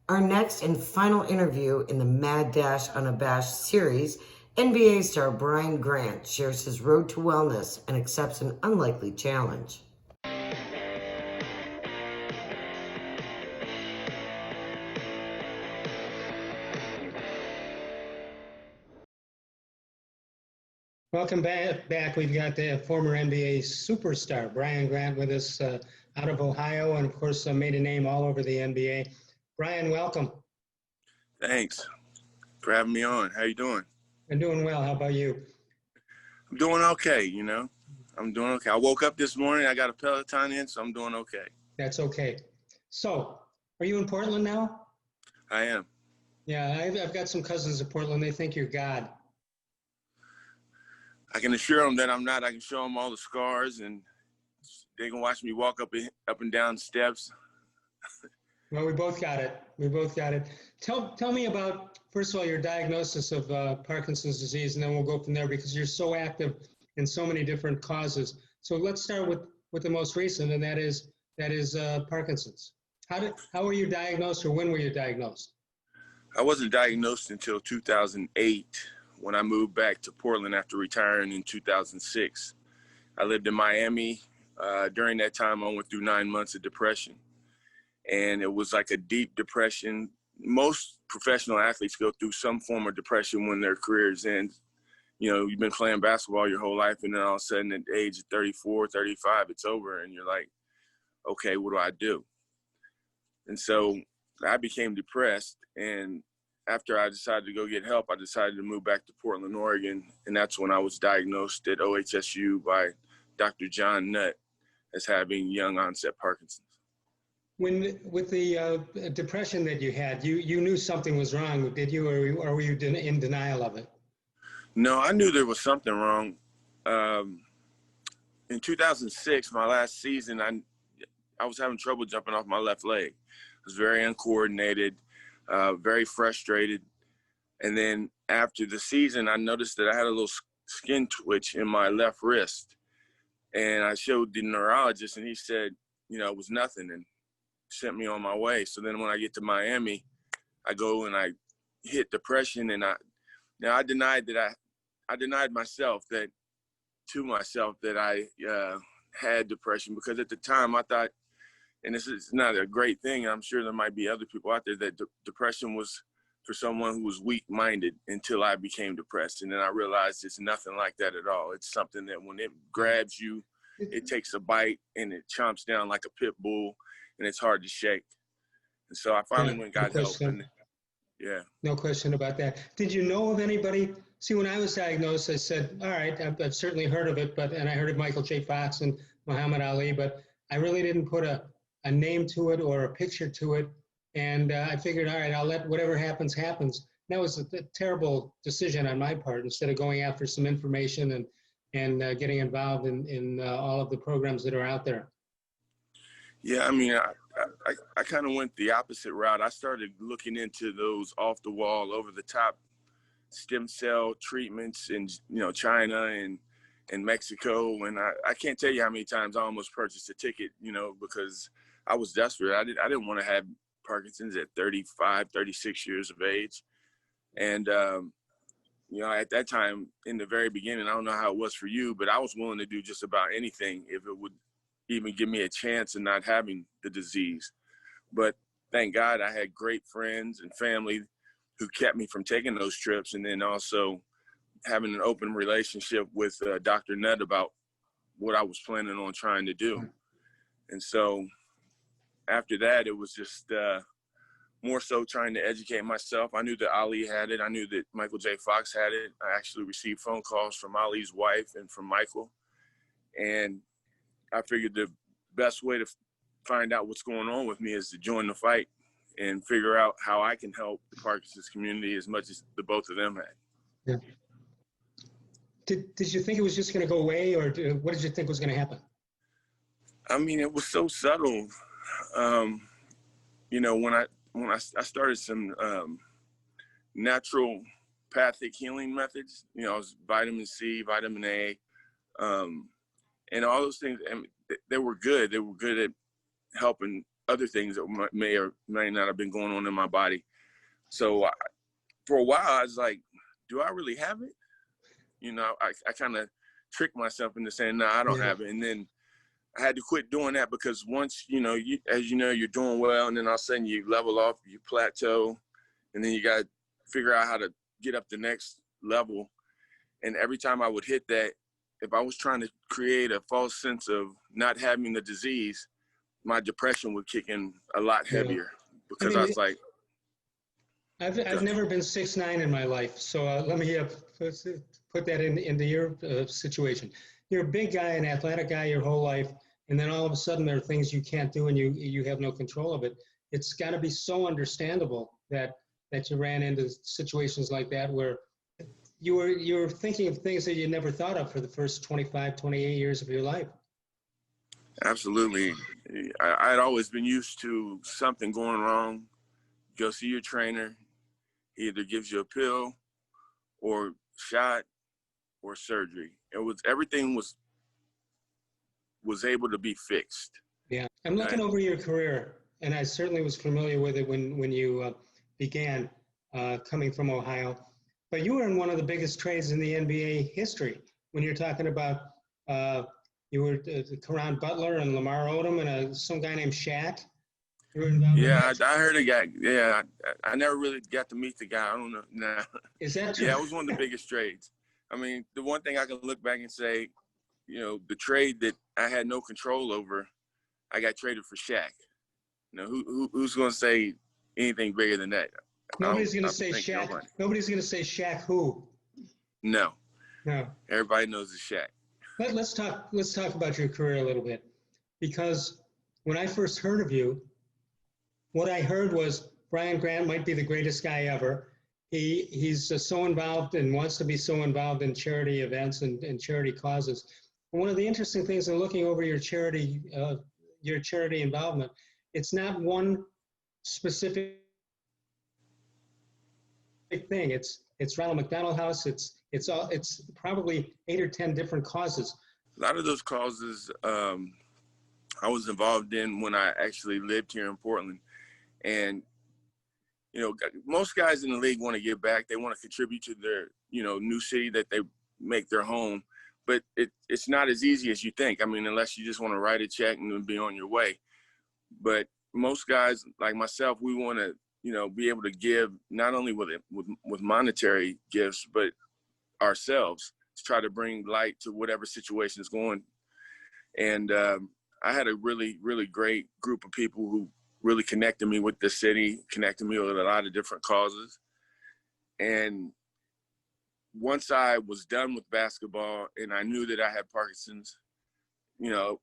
Our next and final interview in the Mad Dash Unabashed series, NBA star Brian Grant shares his road to wellness and accepts an unlikely challenge. Welcome back. We've got the former NBA superstar, Brian Grant, with us out of Ohio, and of course made a name all over the NBA. Brian, welcome. Thanks for having me on. How you doing? I'm doing well. How about you? I'm doing okay, I'm doing okay. I woke up this morning. I got a Peloton in, so I'm doing okay. That's okay. So, are you in Portland now? I am. Yeah, I've got some cousins in Portland. They think you're God. I can assure them that I'm not. I can show them all the scars, and they can watch me walk up and down steps. Well, we both got it. Tell me about, first of all, your diagnosis of Parkinson's disease, and then we'll go from there because you're so active in so many different causes. So let's start with the most recent, and that is Parkinson's. How were you diagnosed, or when were you diagnosed? I wasn't diagnosed until 2008 when I moved back to Portland after retiring in 2006. I lived in Miami. During that time, I went through 9 months of depression. And it was like a deep depression. Most professional athletes go through some form of depression when their careers end. You've been playing basketball your whole life, and then all of a sudden at the age of 34, 35, it's over, and you're like, okay, what do I do? And so I became depressed, and after I decided to go get help, I decided to move back to Portland, Oregon, and that's when I was diagnosed at OHSU by Dr. John Nutt as having young onset Parkinson's. With the depression that you had, you knew something was wrong, did you, or were you in denial of it? No, I knew there was something wrong. In 2006, my last season, I was having trouble jumping off my left leg. I was very uncoordinated, very frustrated. And then after the season, I noticed that I had a little skin twitch in my left wrist. And I showed the neurologist, and he said, it was nothing, and sent me on my way. So then when I get to Miami, I go and I hit depression, and I denied myself that I had depression, because at the time I thought, and this is not a great thing, and I'm sure there might be other people out there, that depression was for someone who was weak-minded, until I became depressed. And then I realized it's nothing like that at all. It's something that when it grabs you, it takes a bite and it chomps down like a pit bull, and it's hard to shake. And so I finally went and got help. Yeah. No question about that. Did you know of anybody? See, when I was diagnosed, I said, all right, I've certainly heard of it, and I heard of Michael J. Fox and Muhammad Ali, but I really didn't put a name to it or a picture to it. And I figured, all right, I'll let whatever happens, happens. That was a terrible decision on my part, instead of going after some information and getting involved in all of the programs that are out there. Yeah, I mean, I kind of went the opposite route. I started looking into those off-the-wall, over-the-top stem cell treatments in China and Mexico. And I can't tell you how many times I almost purchased a ticket, because I was desperate. I didn't want to have Parkinson's at 35, 36 years of age. And, at that time, in the very beginning, I don't know how it was for you, but I was willing to do just about anything if it would even give me a chance of not having the disease. But thank God I had great friends and family who kept me from taking those trips, and then also having an open relationship with Dr. Nutt about what I was planning on trying to do. And so after that, it was just more so trying to educate myself. I knew that Ali had it. I knew that Michael J. Fox had it. I actually received phone calls from Ali's wife and from Michael. And I figured the best way to find out what's going on with me is to join the fight and figure out how I can help the Parkinson's community as much as the both of them had. Yeah. Did you think it was just going to go away, or what did you think was going to happen? I mean, it was so subtle. When I started some naturopathic healing methods, it was vitamin C, vitamin A, and all those things. And they were good. They were good at helping other things that may or may not have been going on in my body. So for a while, I was like, do I really have it? You know, I kind of tricked myself into saying, no, I don't have it. And then I had to quit doing that because once, you know, as you know, you're doing well, and then all of a sudden you level off, you plateau, and then you got to figure out how to get up the next level. And every time I would hit that, if I was trying to create a false sense of not having the disease, my depression would kick in a lot heavier because I was like, I've never been 6'9" in my life, so let me put that into your situation. You're a big guy, an athletic guy your whole life, and then all of a sudden there are things you can't do and you have no control of it. It's got to be so understandable that you ran into situations like that where you were thinking of things that you never thought of for the first 25, 28 years of your life. Absolutely. I'd always been used to something going wrong. Go see your trainer. He either gives you a pill or shot or surgery. Everything was able to be fixed. Yeah, I'm looking over your career, and I certainly was familiar with it when you began coming from Ohio. But you were in one of the biggest trades in the NBA history. When you're talking about you were Caron Butler and Lamar Odom and some guy named Shaq. Yeah, I heard a guy. Yeah, I never really got to meet the guy. I don't know. Nah. Is that true? Yeah, it was one of the biggest trades. I mean, the one thing I can look back and say, you know, the trade that I had no control over, I got traded for Shaq. You know, who's going to say anything bigger than that? Nobody's going to say Shaq. Nobody. Nobody's going to say Shaq who? No. No. Everybody knows it's Shaq. Let's talk about your career a little bit, because when I first heard of you, what I heard was Brian Grant might be the greatest guy ever. He's so involved and wants to be so involved in charity events and charity causes. And one of the interesting things in looking over your charity involvement, it's not one specific thing. It's Ronald McDonald House. It's probably 8 or 10 different causes. A lot of those causes I was involved in when I actually lived here in Portland. And, you know, most guys in the league want to give back. They want to contribute to their, you know, new city that they make their home. But it's not as easy as you think. I mean, unless you just want to write a check and then be on your way. But most guys like myself, we want to, you know, be able to give not only with monetary gifts, but ourselves to try to bring light to whatever situation is going. And I had a really, really great group of people who really connected me with the city, connected me with a lot of different causes. And once I was done with basketball and I knew that I had Parkinson's, you know,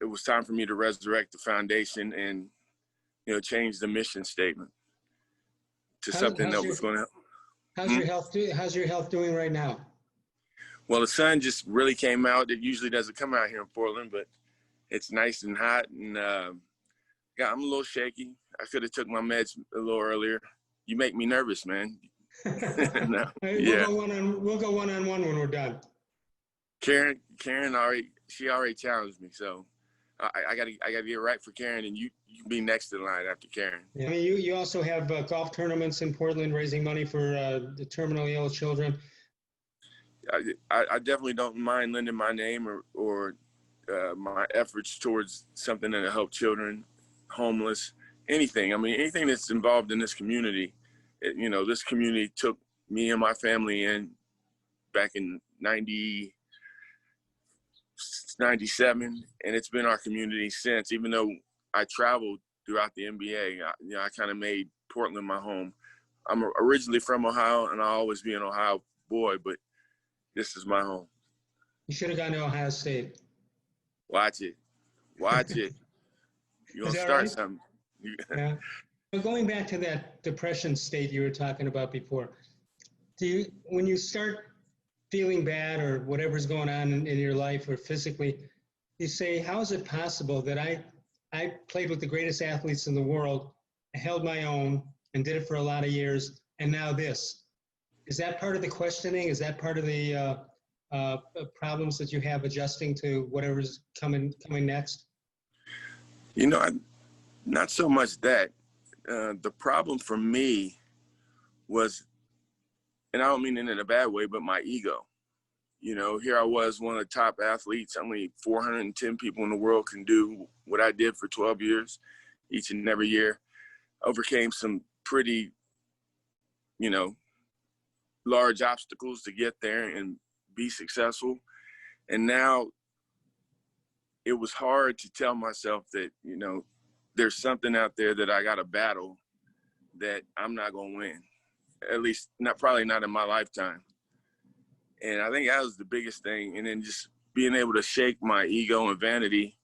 it was time for me to resurrect the foundation and, you know, change the mission statement to something that was going to help. How's your health doing right now? Well, the sun just really came out. It usually doesn't come out here in Portland, but it's nice and hot. And yeah, I'm a little shaky. I could have took my meds a little earlier. You make me nervous, man. No. Yeah. We'll go one-on-one when we're done. Karen already challenged me, so I gotta get right for Karen, and you can be next in line after Karen. Yeah. I mean, you also have golf tournaments in Portland raising money for the terminally ill children. I definitely don't mind lending my name or my efforts towards something that'll help children, homeless, anything. I mean, anything that's involved in this community. You know, this community took me and my family in back in 97, and it's been our community since. Even though I traveled throughout the NBA, I kind of made Portland my home. I'm originally from Ohio, and I'll always be an Ohio boy, but this is my home. You should have gone to Ohio State. Watch it. You're going to start something. Yeah. Going back to that depression state you were talking about before, when you start feeling bad or whatever's going on in your life or physically, you say, how is it possible that I played with the greatest athletes in the world, I held my own and did it for a lot of years, and now this? Is that part of the questioning? Is that part of the problems that you have adjusting to whatever's coming next? You know, Not so much that. The problem for me was, and I don't mean it in a bad way, but my ego. You know, here I was, one of the top athletes. Only 410 people in the world can do what I did for 12 years, each and every year. Overcame some pretty, you know, large obstacles to get there and be successful. And now it was hard to tell myself that, you know, there's something out there that I got to battle that I'm not going to win, at least probably not in my lifetime. And I think that was the biggest thing. And then just being able to shake my ego and vanity,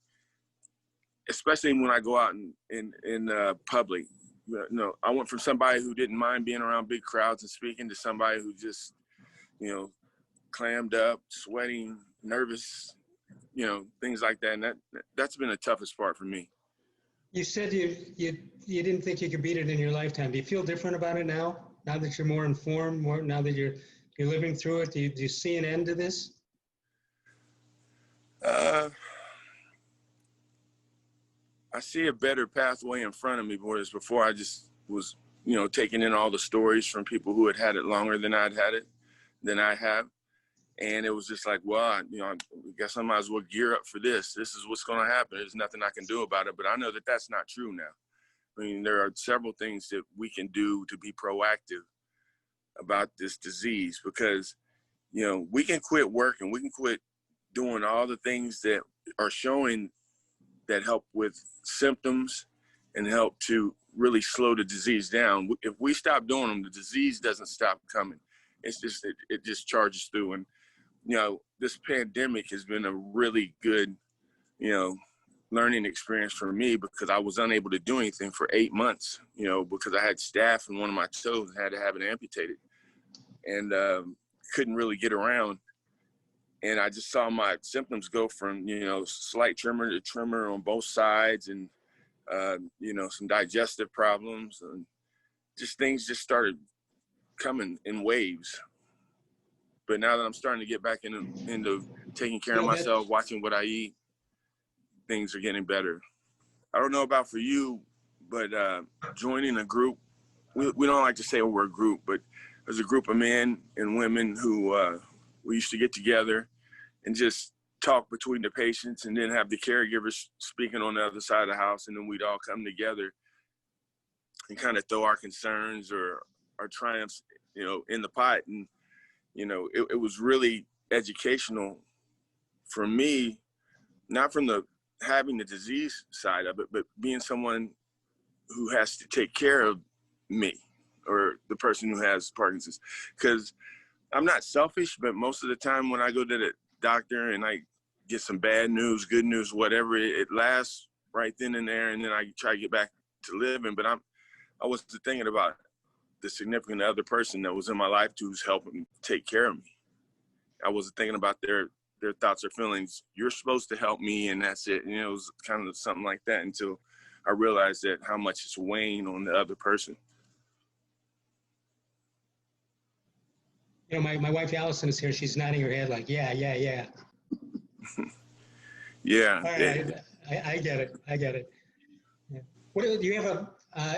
especially when I go out in public. You know, I went from somebody who didn't mind being around big crowds and speaking to somebody who just, you know, clammed up, sweating, nervous, you know, things like that. And that's been the toughest part for me. You said you didn't think you could beat it in your lifetime. Do you feel different about it now? Now that you're more informed, now that you're living through it, do you see an end to this? I see a better pathway in front of me, whereas before I just was, you know, taking in all the stories from people who had it longer than I have. And it was just like, well, you know, I guess I might as well gear up for this. This is what's going to happen. There's nothing I can do about it. But I know that that's not true now. I mean, there are several things that we can do to be proactive about this disease because, you know, we can quit working. We can quit doing all the things that are showing that help with symptoms and help to really slow the disease down. If we stop doing them, the disease doesn't stop coming. It's just, it just charges through. And, you know, this pandemic has been a really good, you know, learning experience for me because I was unable to do anything for 8 months, you know, because I had staph in one of my toes and had to have it amputated and couldn't really get around. And I just saw my symptoms go from, you know, slight tremor to tremor on both sides and, you know, some digestive problems and just things just started coming in waves. But now that I'm starting to get back into taking care of myself, watching what I eat, things are getting better. I don't know about for you, but joining a group, we don't like to say we're a group, but there's a group of men and women who we used to get together and just talk between the patients and then have the caregivers speaking on the other side of the house. And then we'd all come together and kind of throw our concerns or our triumphs, you know, in the pot. And, you know, it was really educational for me, not from the having the disease side of it, but being someone who has to take care of me or the person who has Parkinson's. Because I'm not selfish, but most of the time when I go to the doctor and I get some bad news, good news, whatever, it lasts right then and there, and then I try to get back to living. But I wasn't thinking about the significant other person that was in my life who's helping take care of me. I wasn't thinking about their thoughts or feelings. You're supposed to help me, and that's it. You know, it was kind of something like that until I realized that how much it's weighing on the other person. You know, my wife Allison is here. She's nodding her head like, yeah. Yeah. All right, I get it. I get it. Yeah. What do you have a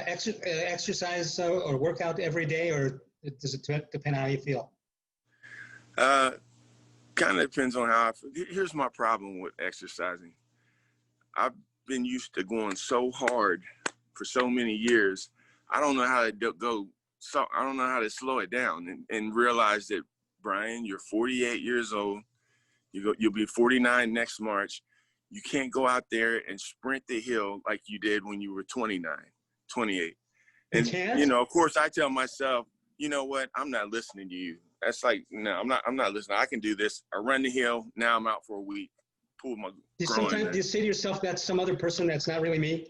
exercise or workout every day, or does it depend on how you feel? Kind of depends on how I feel. Here's my problem with exercising. I've been used to going so hard for so many years. I don't know how to go. So I don't know how to slow it down and realize that, Brian, you're 48 years old. You'll be 49 next March. You can't go out there and sprint the hill like you did when you were 29, 28. And, you know, of course, I tell myself, you know what? I'm not listening to you. That's like, no, I'm not listening. I can do this. I run the hill. Now I'm out for a week. Pull my groin. Do you say to yourself, that's some other person that's not really me?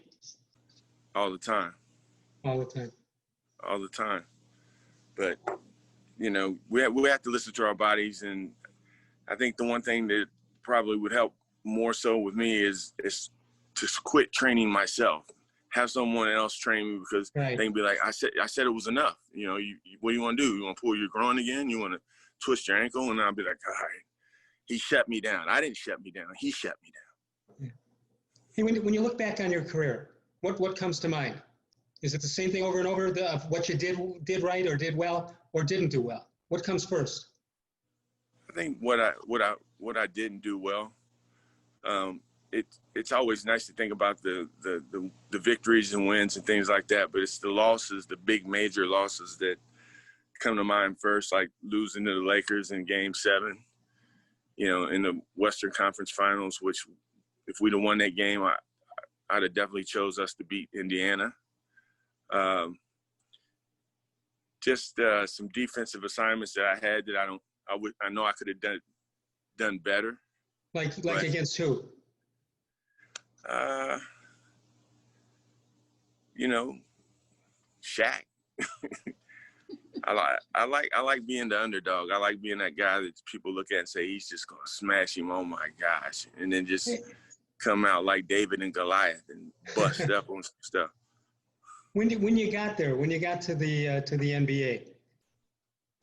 All the time. All the time. All the time. But, you know, we have to listen to our bodies. And I think the one thing that probably would help more so with me is to quit training myself. Have someone else train me because they can be like, I said it was enough. You know, what do you want to do? You want to pull your groin again? You want to twist your ankle? And I'll be like, all right. He shut me down. I didn't shut me down. He shut me down. Yeah. Hey, when you look back on your career, what comes to mind? Is it the same thing over and over of what you did right or did well or didn't do well? What comes first? I think what I didn't do well. It's always nice to think about the victories and wins and things like that, but it's the losses, the big major losses that come to mind first, like losing to the Lakers in Game 7, in the Western Conference Finals, which if we'd have won that game, I'd have definitely chose us to beat Indiana. Just some defensive assignments that I had that I know I could have done better. Like against who? Shaq. I like being the underdog. I like being that guy that people look at and say he's just gonna smash him. Oh my gosh! And then just come out like David and Goliath and bust up on some stuff. When you got there, when you got to the NBA,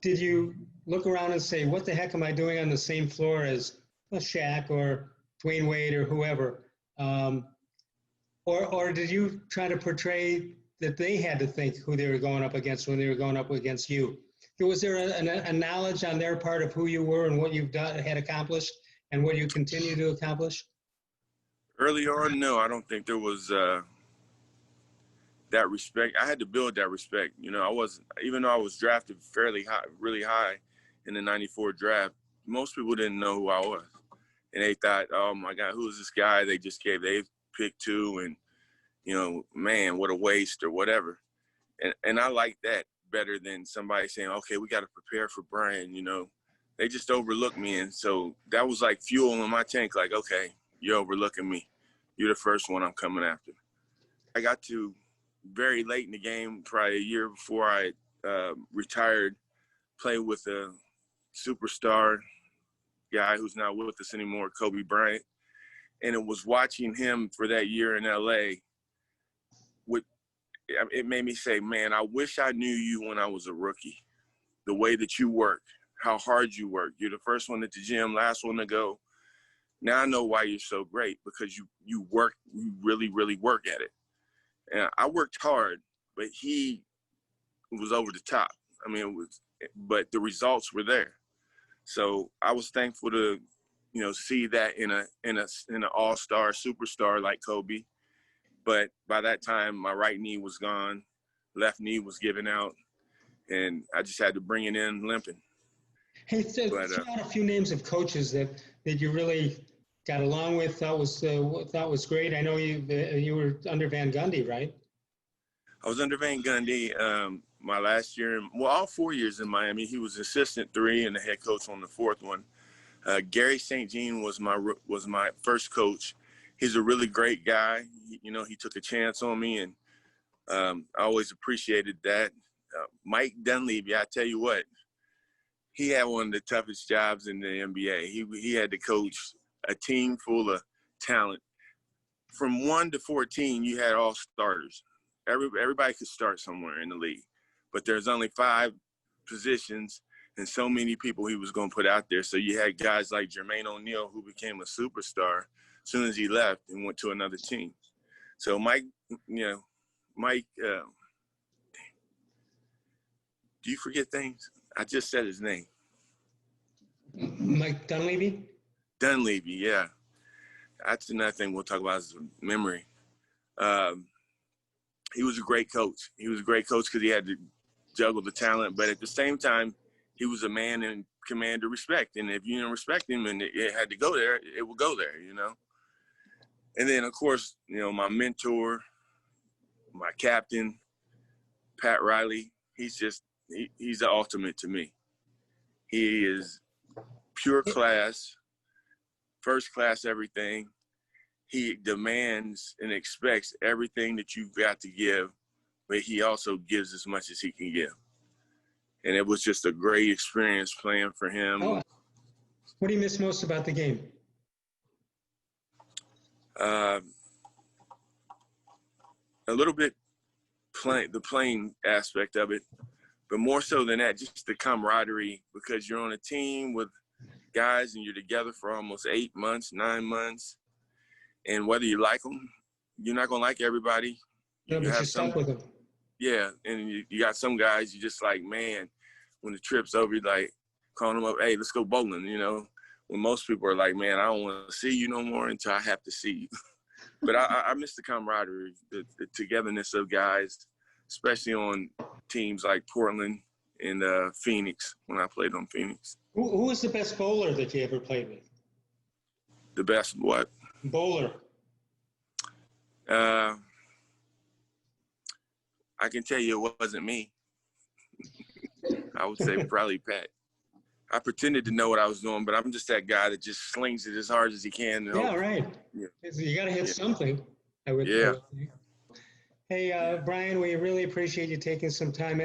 did you look around and say, "What the heck am I doing on the same floor as Shaq or Dwayne Wade or whoever?" Or did you try to portray that they had to think who they were going up against when they were going up against you? Was there a knowledge on their part of who you were and what you've had accomplished and what you continue to accomplish? Early on, no, I don't think there was that respect. I had to build that respect. Even though I was drafted fairly high, really high in the '94 draft, most people didn't know who I was. And they thought, oh my God, who is this guy they picked 2 and, man, what a waste or whatever. And I like that better than somebody saying, okay, we got to prepare for Brian, They just overlooked me. And so that was like fuel in my tank. Like, okay, you're overlooking me. You're the first one I'm coming after. I got to very late in the game, probably a year before I retired, play with a superstar guy who's not with us anymore, Kobe Bryant. And it was watching him for that year in LA. It made me say, man, I wish I knew you when I was a rookie. The way that you work, how hard you work. You're the first one at the gym, last one to go. Now I know why you're so great, because you work, you really, really work at it. And I worked hard, but he was over the top. But the results were there. So I was thankful to, see that in an all-star superstar like Kobe. But by that time, my right knee was gone, left knee was giving out, and I just had to bring it in limping. Hey, throw out a few names of coaches that you really got along with, thought was great. I know you were under Van Gundy, right? I was under Van Gundy my last year. Well, all 4 years in Miami. He was assistant 3 and the head coach on the 4th one. Gary St. Jean was my first coach. He's a really great guy. He took a chance on me, and I always appreciated that. Mike Dunleavy, I tell you what, he had one of the toughest jobs in the NBA. He had to coach a team full of talent. From 1 to 14, you had all starters. Everybody could start somewhere in the league, but there's only 5 positions and so many people he was going to put out there. So you had guys like Jermaine O'Neal, who became a superstar as soon as he left and went to another team. So Mike, do you forget things? I just said his name. Mike Dunleavy? Dunleavy, yeah. That's another thing we'll talk about is memory. He was a great coach. He was a great coach because he had to juggle the talent, but at the same time, he was a man in command of respect. And if you didn't respect him and it had to go there, it would go there, And then, of course, my mentor, my captain, Pat Riley, he's the ultimate to me. He is pure class, first class everything. He demands and expects everything that you've got to give, but he also gives as much as he can give. And it was just a great experience playing for him. Oh. What do you miss most about the game? A little bit the playing aspect of it, but more so than that, just the camaraderie, because you're on a team with guys and you're together for almost 8 months, 9 months. And whether you like them, you're not going to like everybody. No, you but you have stuck some, with them. yeah, and you got some guys, you just like, man, when the trip's over, you're like calling them up, hey, let's go bowling, you know. When most people are like, man, I don't want to see you no more until I have to see you. But I miss the camaraderie, the togetherness of guys, especially on teams like Portland and Phoenix, when I played on Phoenix. Who was the best bowler that you ever played with? The best what? Bowler. I can tell you it wasn't me. I would say probably Pat. I pretended to know what I was doing, but I'm just that guy that just slings it as hard as he can. And Yeah, right. Yeah. You got to hit something, I would Yeah. think. Hey, Brian, we really appreciate you taking some time.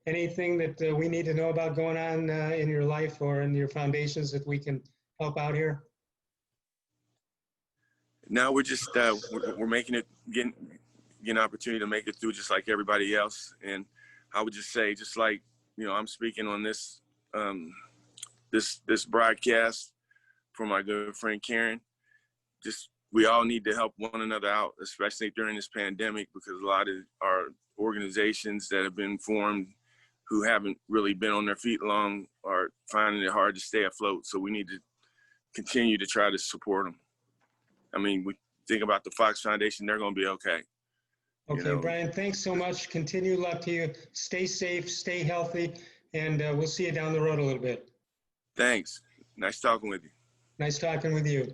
Anything that we need to know about going on in your life or in your foundations that we can help out here? Now we're just we're making it, getting an opportunity to make it through just like everybody else. And I would just say, just like, you know, I'm speaking on this this broadcast for my good friend Karen. Just we all need to help one another out, especially during this pandemic, because a lot of our organizations that have been formed who haven't really been on their feet long are finding it hard to stay afloat. So we need to continue to try to support them. I mean, we think about the Fox Foundation, they're going to be okay. Okay, You know? Brian, thanks so much. Continued luck to you. Stay safe, stay healthy, and we'll see you down the road a little bit. Thanks. Nice talking with you. Nice talking with you.